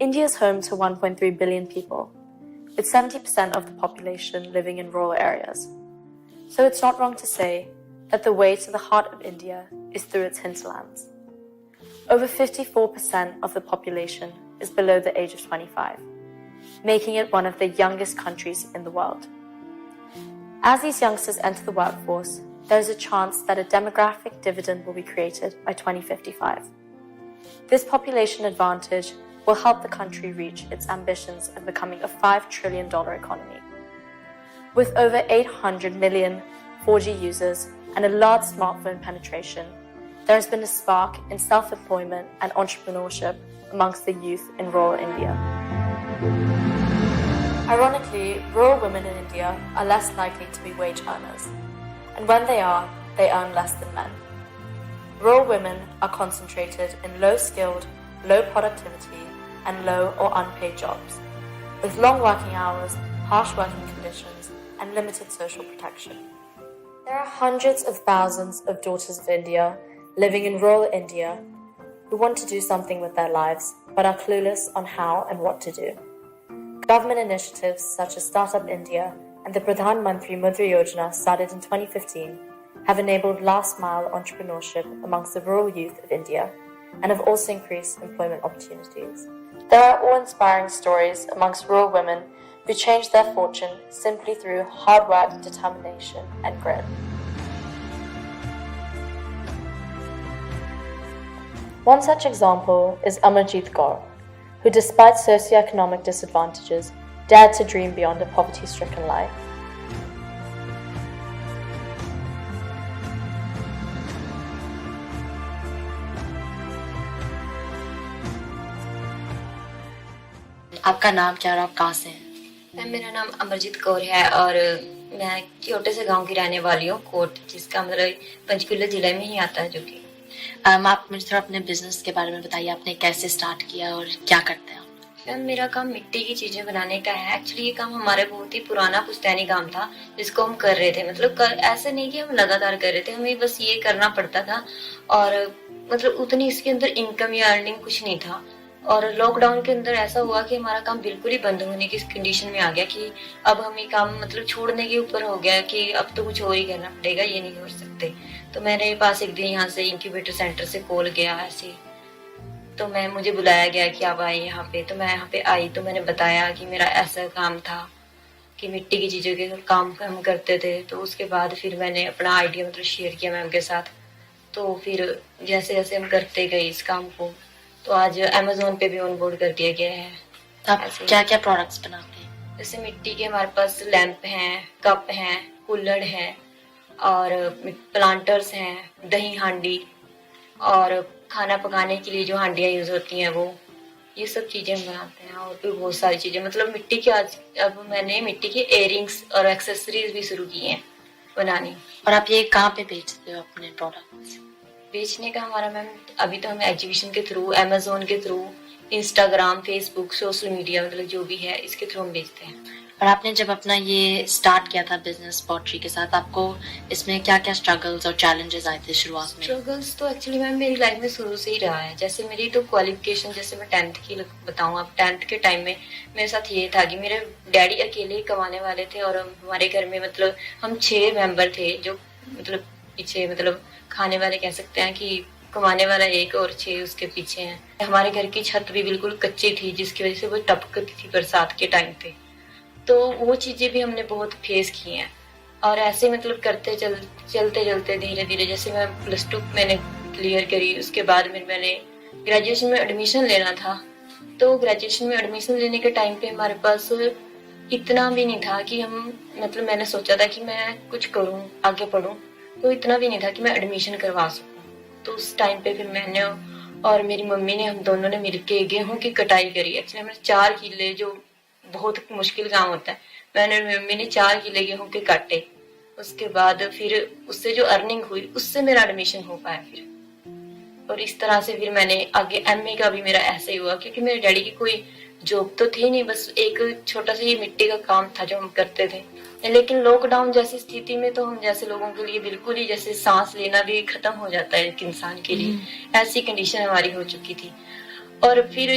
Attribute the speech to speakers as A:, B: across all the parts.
A: India is home to 1.3 billion people, with 70% of the population living in rural areas. So it's not wrong to say that the way to the heart of India is through its hinterlands. Over 54% of the population is below the age of 25, making it one of the youngest countries in the world. As these youngsters enter the workforce, there is a chance that a demographic dividend will be created by 2055. This population advantage will help the country reach its ambitions of becoming a $5 trillion economy. With over 800 million 4G users and a large smartphone penetration, there has been a spark in self-employment and entrepreneurship amongst the youth in rural India. Ironically, rural women in India are less likely to be wage earners, and when they earn less than men. Rural women are concentrated in low-skilled, low productivity, and low or unpaid jobs, with long working hours, harsh working conditions, and limited social protection. There are hundreds of thousands of daughters of India living in rural India who want to do something with their lives but are clueless on how and what to do. Government initiatives such as Startup India and the Pradhan Mantri Mudra Yojana, started in 2015, have enabled last-mile entrepreneurship amongst the rural youth of India and have also increased employment opportunities. There are awe-inspiring stories amongst rural women who changed their fortune simply through hard work, determination, and grit. One such example is Amarjeet Kaur, who despite socioeconomic disadvantages, dared to dream beyond a poverty-stricken life.
B: आपका नाम क्या और आप कहाँ से हैं?
C: मेरा नाम अमरजीत कौर है और मैं छोटे से गांव की रहने वाली हूँ, कोट, जिसका मतलब पंचकुला जिले में ही आता है। जो कि
B: आप मुझे थोड़ा अपने बिजनेस के बारे में बताइए, आपने कैसे स्टार्ट किया और क्या करते हैं आप?
C: मेरा काम मिट्टी की चीजें बनाने का है। एक्चुअली ये काम हमारा बहुत ही पुराना पुश्तैनी काम था, जिसको हम कर रहे थे। मतलब ऐसे नहीं कि हम लगातार कर रहे थे, हमें बस ये करना पड़ता था और मतलब उतनी इसके अंदर इनकम या अर्निंग कुछ नहीं था। और लॉकडाउन के अंदर ऐसा हुआ कि हमारा काम बिल्कुल ही बंद होने की कंडीशन में आ गया कि अब हम ये काम मतलब छोड़ने के ऊपर हो गया कि अब तो कुछ और ही करना पड़ेगा, ये नहीं कर सकते। तो मेरे पास एक दिन यहाँ से इंक्यूबेटर सेंटर से कॉल गया ऐसे, तो मुझे बुलाया गया कि आप आए यहाँ पे। तो मैं यहाँ पे आई तो मैंने बताया कि मेरा ऐसा काम था कि मिट्टी की चीज़ों के काम हम करते थे। तो उसके बाद फिर मैंने अपना आइडिया मतलब शेयर किया मैम के साथ। तो फिर जैसे जैसे हम करते गए इस काम को, तो आज अमेज़न पे भी ऑन बोर्ड कर दिया गया है।
B: आप क्या क्या प्रोडक्ट्स बनाते हैं?
C: जैसे मिट्टी के हमारे पास लैंप हैं, कप हैं, कुल्हड़ हैं और प्लांटर्स हैं, दही हांडी और खाना पकाने के लिए जो हांडियाँ यूज होती हैं वो, ये सब चीजें हम बनाते हैं। और भी बहुत सारी चीजें मतलब मिट्टी के अब मैंने मिट्टी के इयरिंग्स और एक्सेसरीज भी शुरू की हैं बनानी।
B: और आप ये कहाँ पे बेचते हो अपने प्रोडक्ट्स?
C: बेचने का हमारा मैम अभी तो हमें एग्जीबिशन के थ्रू, अमेज़न के through, Instagram, Facebook, social media मतलब जो भी है इसके थ्रू हम बेचते हैं।
B: और आपने जब अपना ये स्टार्ट किया था बिजनेस पॉटरी के साथ, आपको इसमें क्या क्या स्ट्रगल्स और चैलेंजेस आए थे शुरुआत में?
C: स्ट्रगल्स तो एक्चुअली मैम मेरी लाइफ में शुरू से ही रहा है। जैसे मेरी तो क्वालिफिकेशन, जैसे मैं 10th की बताऊँ, अब 10th के टाइम में मेरे साथ ये था कि मेरे डैडी अकेले ही कमाने वाले थे और हमारे घर में मतलब हम 6 मेंबर थे, जो मतलब पीछे मतलब खाने वाले कह सकते हैं कि कमाने वाला एक और 6 उसके पीछे हैं। हमारे घर की छत भी बिल्कुल कच्ची थी, जिसकी वजह से वो टपकती थी बरसात के टाइम पे। तो वो चीजें भी हमने बहुत फेस की हैं और ऐसे मतलब करते चलते धीरे धीरे, जैसे मैं +2 मैंने क्लियर करी, उसके बाद मैंने ग्रेजुएशन में एडमिशन लेना था। तो ग्रेजुएशन में एडमिशन लेने के टाइम पे हमारे पास इतना भी नहीं था कि हम मतलब मैंने सोचा था कि मैं कुछ करूं, आगे पढूं, तो इतना भी नहीं था कि मैं एडमिशन करवा सकूं। तो उस टाइम पे फिर मैंने और मेरी मम्मी ने, हम दोनों ने मिलके गेहूं की कटाई करी। एक्चुअली हमने 4 किले, जो बहुत मुश्किल काम होता है, मैंने मम्मी ने 4 किले गेहूं के काटे। उसके बाद फिर उससे जो अर्निंग हुई उससे मेरा एडमिशन हो पाया फिर। और इस तरह से फिर मैंने आगे एमए का भी मेरा ऐसे ही हुआ, क्योंकि मेरे डैडी की कोई जॉब तो थी नहीं, बस एक छोटा सा ये मिट्टी का काम था जो हम करते थे। लेकिन लॉकडाउन जैसी स्थिति में तो हम जैसे लोगों के लिए बिल्कुल ही जैसे सांस लेना भी खत्म हो जाता है एक इंसान के लिए, ऐसी कंडीशन हमारी हो चुकी थी। और फिर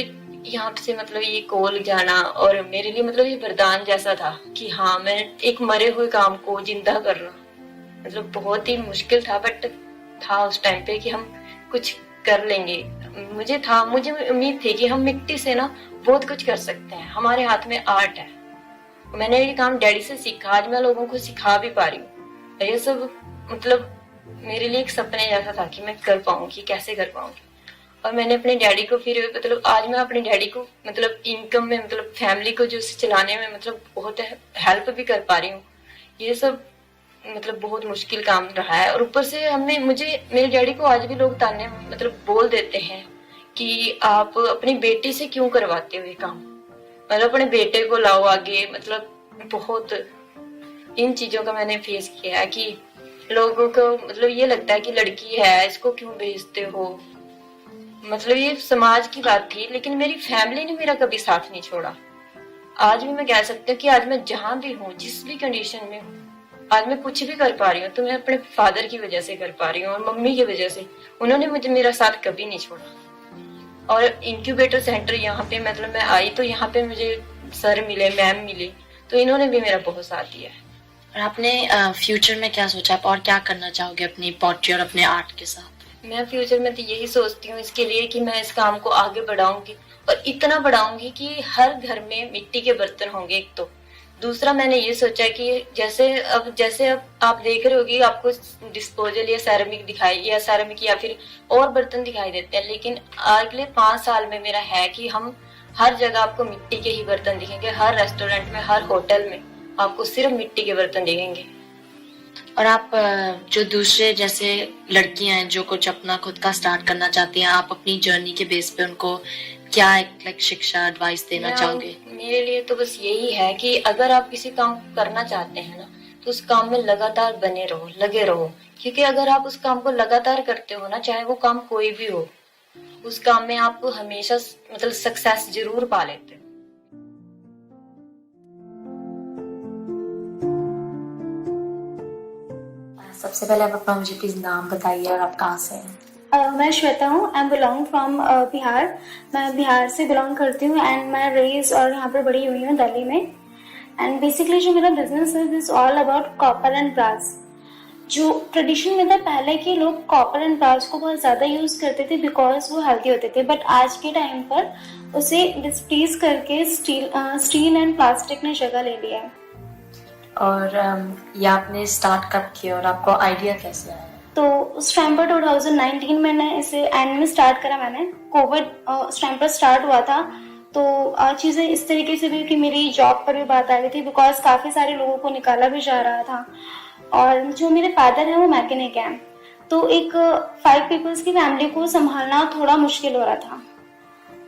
C: यहाँ से मतलब ये कॉल जाना और मेरे लिए मतलब ये वरदान जैसा था कि हाँ मैं एक मरे हुए काम को जिंदा कर रहा हूँ। मतलब बहुत ही मुश्किल था, बट था उस टाइम पे कि हम कुछ कर लेंगे। मुझे उम्मीद थी कि हम मिट्टी से ना बहुत कुछ कर सकते हैं, हमारे हाथ में आर्ट है। मैंने ये काम डैडी से सीखा, आज मैं लोगों को सिखा भी पा रही हूँ। ये सब मतलब मेरे लिए एक सपने जैसा था कि मैं कर पाऊंगी, कैसे कर पाऊंगी। और मैंने अपने डैडी को फिर मतलब आज मैं अपने डैडी को मतलब इनकम में मतलब फैमिली को जो चलाने में मतलब बहुत हेल्प भी कर पा रही हूँ। ये सब मतलब बहुत मुश्किल काम रहा है। और ऊपर से मेरे डैडी को आज भी लोग ताने मतलब बोल देते हैं कि आप अपनी बेटी से क्यों करवाते हो ये काम, मतलब अपने बेटे को लाओ आगे। मतलब बहुत इन चीजों का मैंने फेस किया है कि लोगों को मतलब ये लगता है कि लड़की है इसको क्यों भेजते हो। मतलब ये समाज की बात थी, लेकिन मेरी फैमिली ने मेरा कभी साथ नहीं छोड़ा। आज भी मैं कह सकती हूँ कि आज मैं जहां भी हूँ, जिस भी कंडीशन में हूँ, आज मैं कुछ भी कर पा रही हूँ तो मैं अपने फादर की वजह से कर पा रही हूँ और मम्मी की वजह से। उन्होंने मुझे मेरा साथ कभी नहीं छोड़ा। और इंक्यूबेटर सेंटर यहाँ पे मतलब मैं आई तो यहाँ पे मुझे सर मिले, मैम मिले, तो इन्होंने भी मेरा बहुत साथ दिया है।
B: और आपने फ्यूचर में क्या सोचा, आप और क्या करना चाहोगे अपनी पॉटरी और अपने आर्ट के साथ?
C: मैं फ्यूचर में तो यही सोचती हूँ इसके लिए कि मैं इस काम को आगे बढ़ाऊंगी और इतना बढ़ाऊंगी कि हर घर में मिट्टी के बर्तन होंगे। एक तो दूसरा मैंने ये सोचा कि जैसे अब आप देख रहे होगी, आपको डिस्पोजल या सेरेमिक या फिर और बर्तन दिखाई देते हैं, लेकिन अगले 5 साल में मेरा है कि हम हर जगह आपको मिट्टी के ही बर्तन दिखेंगे। हर रेस्टोरेंट में, हर होटल में आपको सिर्फ मिट्टी के बर्तन दिखेंगे।
B: और आप जो दूसरे जैसे लड़कियां हैं जो कुछ अपना खुद का स्टार्ट करना चाहती हैं, आप अपनी जर्नी के बेस पे उनको क्या एक शिक्षा एडवाइस देना चाहोगे?
C: मेरे लिए तो बस यही है कि अगर आप किसी काम करना चाहते हैं ना, तो उस काम में लगातार बने रहो, लगे रहो। क्योंकि अगर आप उस काम को लगातार करते हो ना, चाहे वो काम कोई भी हो, उस काम में आप हमेशा मतलब सक्सेस जरूर पा लेते हो।
A: सबसे पहले आप अपना मुझे प्लीज नाम बताइए और आप कहाँ से हैं?
D: मैं श्वेता हूँ। I am belong from Bihar. मैं बिहार से बिलोंग करती हूँ एंड मैं रेज और यहाँ पर बड़ी हुई हूँ दिल्ली में। एंड बेसिकली जो मेरा बिजनेस है this all about copper and brass. जो ट्रेडिशन में था पहले के लोग कॉपर एंड ब्रास को बहुत ज़्यादा यूज़ करते थे बिकॉज वो हेल्थी होते थे, बट आज के टाइम पर उसे डिस्प्लेस करके स्टील एंड प्लास्टिक ने जगह ले लिया है। और
A: ये आपने स्टार्ट कब किया और आपको आइडिया कैसे आया?
D: तो उस टाइम पर 2019 मैंने इसे एंड में स्टार्ट करा। मैंने कोविड उस टाइम पर स्टार्ट हुआ था, तो चीज़ें इस तरीके से भी कि मेरी जॉब पर भी बात आ गई थी बिकॉज काफ़ी सारे लोगों को निकाला भी जा रहा था। और जो मेरे फादर हैं वो मैकेनिक हैं, तो एक 5 पीपल्स की फैमिली को संभालना थोड़ा मुश्किल हो रहा था।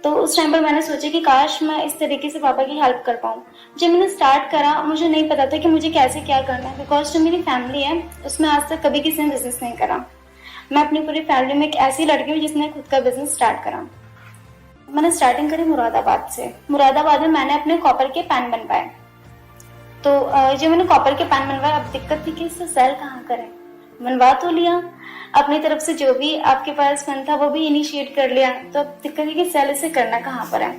D: तो उस टाइम पर मैंने सोचा कि काश मैं इस तरीके से पापा की हेल्प कर पाऊँ। जब मैंने स्टार्ट करा मुझे नहीं पता था कि मुझे कैसे क्या करना है बिकॉज जो मेरी फैमिली है उसमें आज तक कभी किसी ने बिजनेस नहीं करा। मैं अपनी पूरी फैमिली में एक ऐसी लड़की हूँ जिसने खुद का बिजनेस स्टार्ट करा। मैंने स्टार्टिंग करी मुरादाबाद से। मुरादाबाद में मैंने अपने कॉपर के पैन बनवाए। तो जो मैंने कॉपर के पैन बनवाए, अब दिक्कत थी कि इससे सेल कहाँ करें। बनवा तो लिया, अपनी तरफ से जो भी आपके पास फंड था वो भी इनिशिएट कर लिया, तो अब दिक्कत है कि सेल इसे करना कहाँ पर है।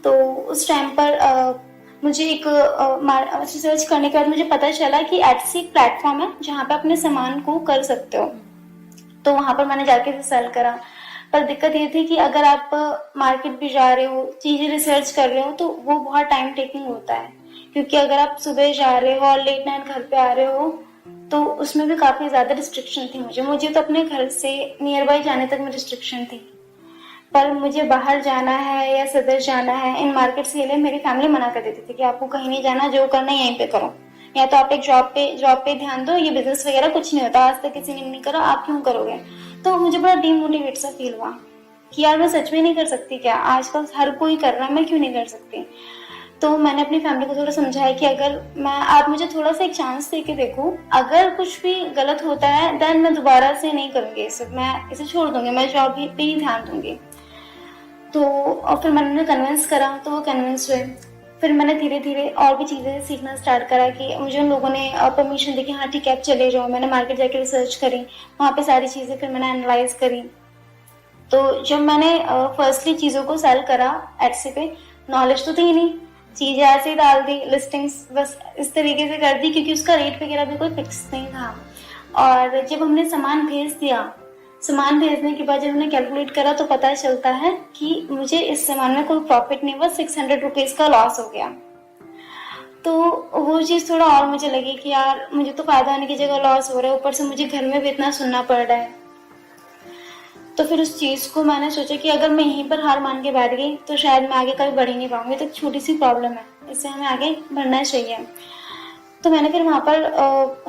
D: तो उस टाइम पर मुझे एक रिसर्च करने के बाद मुझे पता चला कि एटसी एक प्लेटफॉर्म है जहाँ पे अपने सामान को कर सकते हो। तो वहां पर मैंने जाके इसे सेल करा। पर दिक्कत ये थी कि अगर आप मार्केट भी जा रहे हो, चीजें रिसर्च कर रहे हो, तो वो बहुत टाइम टेकिंग होता है। क्योंकि अगर आप सुबह जा रहे हो और लेट नाइट घर पे आ रहे हो तो उसमें भी काफी ज्यादा रिस्ट्रिक्शन थी। मुझे तो अपने घर से नियर बाई जाने तक में रिस्ट्रिक्शन थी, पर मुझे बाहर जाना है या सदर जाना है इन मार्केट से लिए मेरी फैमिली मना कर देती थी कि आपको कहीं नहीं जाना, जो करना है यहीं पे करो, या तो आप एक जॉब पे ध्यान दो, ये बिजनेस वगैरह कुछ नहीं होता, आज तक किसी ने नहीं करा, आप क्यों करोगे। तो मुझे बड़ा डीमोटिवेट सा फील हुआ कि यार मैं सच में नहीं कर सकती क्या, आजकल हर कोई कर रहा है, मैं क्यों नहीं कर सकती। तो मैंने अपनी फैमिली को थोड़ा समझाया कि अगर आप मुझे थोड़ा सा एक चांस दे के देखो, अगर कुछ भी गलत होता है देन मैं दोबारा से नहीं करूंगी इसे, मैं इसे छोड़ दूंगी, मैं जॉब पे ही ध्यान दूंगी। तो और फिर मैंने उन्हें कन्विंस करा, तो वो कन्विंस हुए। फिर मैंने धीरे धीरे और भी चीज़ें सीखना स्टार्ट करा कि मुझे उन लोगों ने परमिशन दी कि हाँ ठीक है आप चले जाओ। मैंने मार्केट जाके रिसर्च करी, वहाँ पे सारी चीज़ें फिर मैंने एनालाइज करी। तो जब मैंने फर्स्टली चीज़ों को सेल करा एटसी पे, नॉलेज तो थी नहीं, चीज़ें ऐसे ही डाल दी, लिस्टिंग्स बस इस तरीके से कर दी, क्योंकि उसका रेट वगैरह भी कोई फिक्स नहीं था। और जब हमने सामान भेज दिया, सामान भेजने के बाद जब हमने कैलकुलेट करा तो पता चलता है कि मुझे इस सामान में कोई प्रॉफिट नहीं हुआ, 600 रुपीज़ का लॉस हो गया। तो वो चीज़ थोड़ा और मुझे लगी कि यार मुझे तो फायदा होने की जगह लॉस हो रहा है, ऊपर से मुझे घर में भी इतना सुनना पड़ रहा है। तो फिर उस चीज़ को मैंने सोचा कि अगर मैं यहीं पर हार मान के बैठ गई तो शायद मैं आगे कभी बढ़ ही नहीं पाऊंगी। तो छोटी सी प्रॉब्लम है, इससे हमें आगे बढ़ना चाहिए। तो मैंने फिर वहाँ पर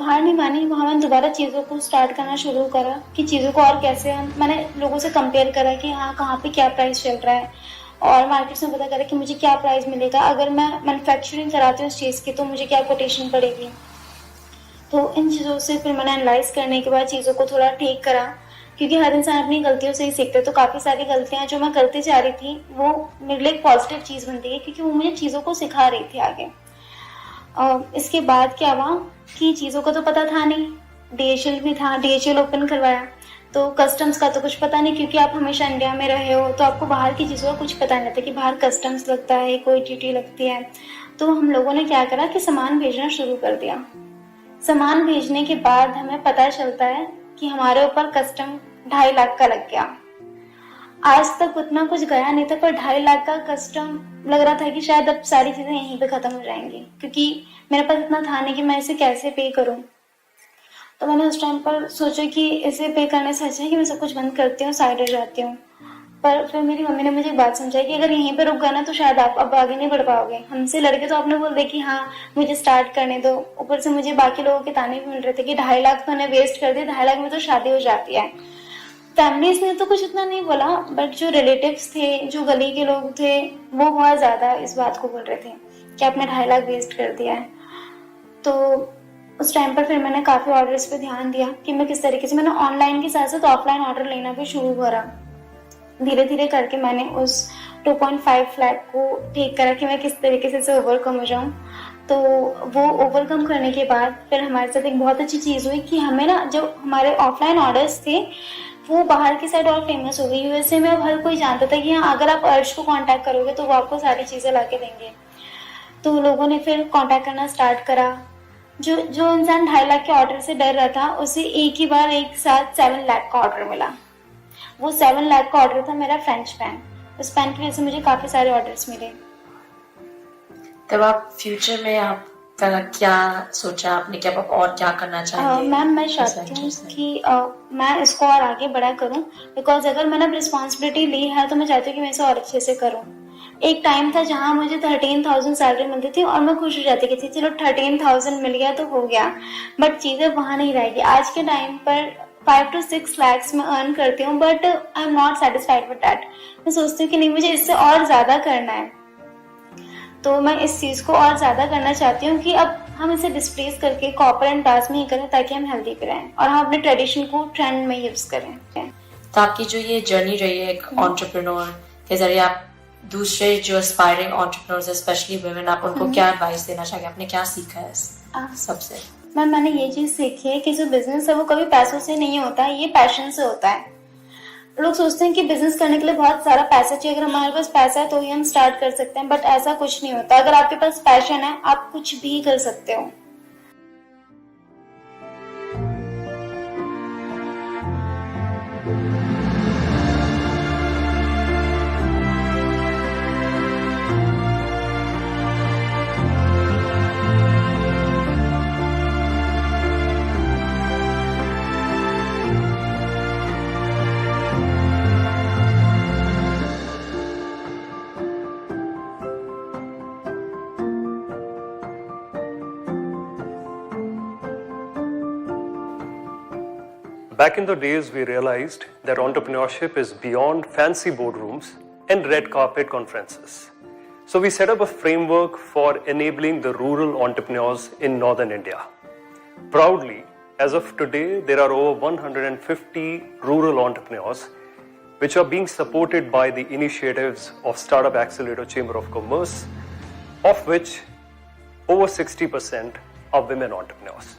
D: हार नहीं मानी, वहाँ मैंने दोबारा चीज़ों को स्टार्ट करना शुरू करा कि चीज़ों को और कैसे मैंने लोगों से कंपेयर करा कि हाँ कहाँ पे क्या प्राइस चल रहा है, और मार्केट में पता करा कि मुझे क्या प्राइस मिलेगा, अगर मैं मैन्युफैक्चरिंग कराती हूँ उस चीज़ की तो मुझे क्या कोटेशन पड़ेगी। तो इन चीज़ों से फिर मैंने एनालाइज करने के बाद चीज़ों को थोड़ा ठीक करा, क्योंकि हर इंसान अपनी गलतियों से ही सीखते हैं। तो काफ़ी सारी गलतियाँ जो मैं करती जा रही थी वो मेरे लिए एक पॉजिटिव चीज़ बनती है, क्योंकि वो मुझे चीज़ों को सिखा रही थी आगे। इसके बाद क्या हुआ कि चीज़ों का तो पता था नहीं, DHL भी था, DHL ओपन करवाया, तो कस्टम्स का तो कुछ पता नहीं, क्योंकि आप हमेशा इंडिया में रहे हो तो आपको बाहर की चीज़ों का कुछ पता नहीं रहता कि बाहर कस्टम्स लगता है, कोई ड्यूटी लगती है। तो हम लोगों ने क्या करा कि सामान भेजना शुरू कर दिया। सामान भेजने के बाद हमें पता चलता है कि हमारे ऊपर कस्टम 2.5 लाख का लग गया। आज तक उतना कुछ गया नहीं था, पर 2.5 लाख का कस्टम लग रहा था कि शायद अब सारी चीज़ें यहीं पे ख़त्म हो जाएंगी, क्योंकि मेरे पास इतना था नहीं कि मैं इसे कैसे पे करूं। तो मैंने उस टाइम पर सोचा कि इसे पे करने से अच्छा है कि मैं सब कुछ बंद करती हूँ, साइड हो जाती हूँ। पर फिर मेरी मम्मी ने मुझे एक बात समझाई कि अगर यहीं पे रुक गए ना तो शायद आप अब आगे नहीं बढ़ पाओगे। हमसे लड़के तो आपने बोल दिया कि हाँ मुझे स्टार्ट करने दो, ऊपर से मुझे बाकी लोगों के ताने भी मिल रहे थे कि 2.5 लाख तो उन्हें वेस्ट कर दिए, 2.5 लाख में तो शादी हो जाती है। फैमिलीज ने तो कुछ इतना नहीं बोला, बट जो रिलेटिव्स थे, जो गली के लोग थे, वो बहुत ज़्यादा इस बात को बोल रहे थे कि आपने 2.5 लाख वेस्ट कर दिया है। तो उस टाइम पर फिर मैंने काफ़ी ऑर्डर्स पे ध्यान दिया कि मैं किस तरीके से, मैंने ऑनलाइन के साथ साथ ऑफलाइन ऑर्डर लेना भी शुरू करा। धीरे धीरे करके मैंने उस 2.5 लाख को ठीक करा कि मैं किस तरीके से इसे ओवरकम हो जाऊँ। तो वो ओवरकम करने के बाद फिर हमारे साथ एक बहुत अच्छी चीज़ हुई कि हमें ना जो हमारे ऑफलाइन ऑर्डर्स थे वो बाहर की साइड और फेमस हो गई। यूएसए में अब हर कोई जानता था कि हाँ अगर आप अर्श को कांटेक्ट करोगे तो वो आपको सारी चीज़ें ला के देंगे। तो लोगों ने फिर कांटेक्ट करना स्टार्ट करा। जो इंसान 2.5 लाख के ऑर्डर से डर रहा था उसे एक ही बार एक साथ 7 लाख का ऑर्डर मिला। वो 7 लाख का ऑर्डर था मेरा फ्रेंच पैन। उस पैन की वजह से मुझे काफ़ी सारे ऑर्डर्स मिले।
B: तब आप फ्यूचर में आप क्या सोचा आपने कि आप और क्या करना चाहेंगे?
D: मैम मैं चाहती हूँ कि मैं इसको और आगे बड़ा करूँ, बिकॉज अगर मैंने रिस्पॉन्सिबिलिटी ली है तो मैं चाहती हूँ कि मैं इसे और अच्छे से करूँ। एक टाइम था जहाँ मुझे 13,000 सैलरी मिलती थी और मैं खुश हो जाती थी, चलो 13,000 मिल गया तो हो गया, बट चीज़ें वहाँ नहीं रहेगी। आज के टाइम पर 5 to 6 lakhs में अर्न करती हूँ, but I am not satisfied with that. मैं सोचती हूँ कि नहीं, मुझे इससे और ज़्यादा करना है। तो मैं इस चीज़ को और ज़्यादा करना चाहती हूँ कि अब हम इसे डिस्प्लेस करके कॉर्पोरेट टास्क में ही करें ताकि हम हेल्दी करें और हम अपने ट्रेडिशन को ट्रेंड में यूज़ करें।
B: तो आपकी जो ये जर्नी रही है एक एंटरप्रेन्योर के जरिए, आप दूसरे जो एस्पायरिंग एंटरप्रेन्योर्स स्पेशली वुमेन, आप उनको क्या एडवाइस देना चाहिए? आपने क्या सीखा है सबसे?
D: मैंने ये चीज़ सीखी है कि जो बिजनेस है वो कभी पैसों से नहीं होता है, ये पैशन से होता है। लोग सोचते हैं कि बिजनेस करने के लिए बहुत सारा पैसा चाहिए, अगर हमारे पास पैसा है तो ही हम स्टार्ट कर सकते हैं, बट ऐसा कुछ नहीं होता। अगर आपके पास पैशन है आप कुछ भी कर सकते हो।
E: Back in the days, we realized that entrepreneurship is beyond fancy boardrooms and red carpet conferences. So we set up a framework for enabling the rural entrepreneurs in northern India. Proudly, as of today, there are over 150 rural entrepreneurs which are being supported by the initiatives of Startup Accelerator Chamber of Commerce, of which over 60% are women entrepreneurs.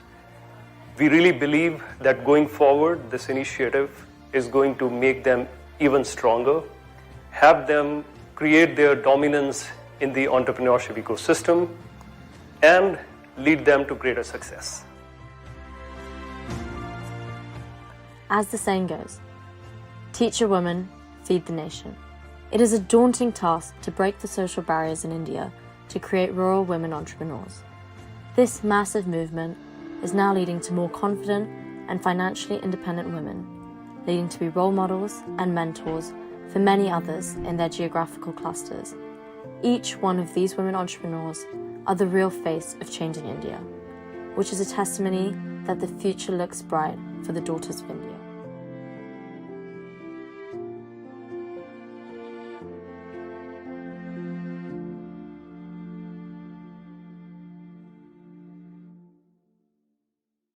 E: We really believe that going forward, this initiative is going to make them even stronger, have them create their dominance in the entrepreneurship ecosystem, and lead them to greater success.
F: As the saying goes, teach a woman, feed the nation. It is a daunting task to break the social barriers in India to create rural women entrepreneurs. This massive movement is now leading to more confident and financially independent women, leading to be role models and mentors for many others in their geographical clusters. Each one of these women entrepreneurs are the real face of changing India, which is a testimony that the future looks bright for the daughters of India.